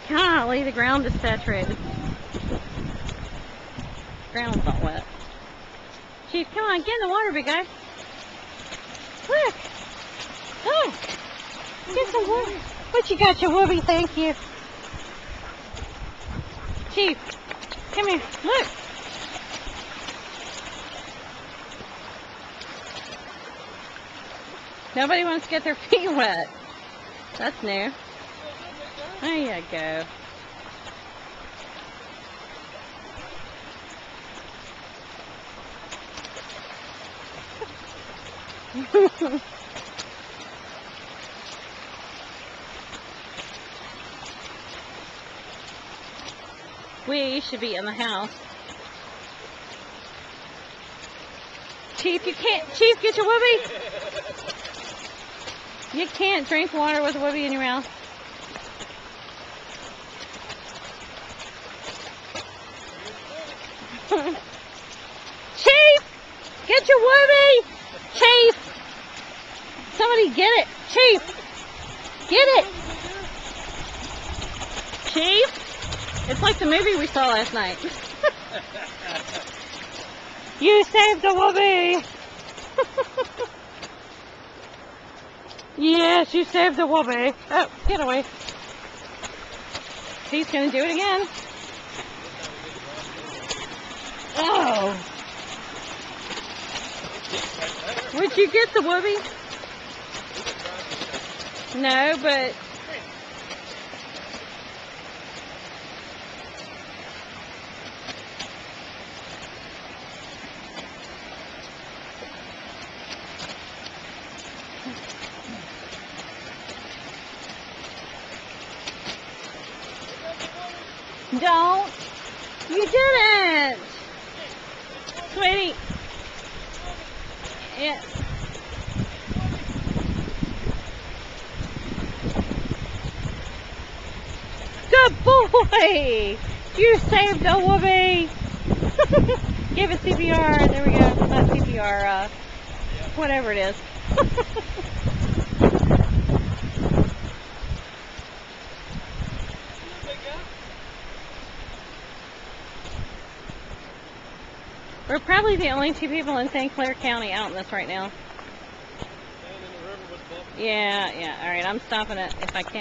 Golly, the ground is saturated. Ground's not wet. Chief, come on, get in the water, big guy. Look. Oh, get some water. What you got, your whoopee? Thank you. Chief, come here. Look. Nobody wants to get their feet wet. That's new. There you go. We should be in the house. Chief, you can't. Chief, get your whoopee. You can't drink water with a whoopee in your mouth. Chief, get your whoopee. Chief, somebody get it. Chief, get it. Chief, it's like the movie we saw last night. You saved the whoopee. Yes, you saved the whoopee. Oh, get away. He's gonna do it again. Oh. Would you get the whoopee? No, but... Don't. You didn't. Sweetie. Yeah. Good boy. You saved the whoopee. Give it CPR. There we go. Not CPR. Whatever it is. We're probably the only two people in St. Clair County out in this right now. Yeah. Alright, I'm stopping it if I can.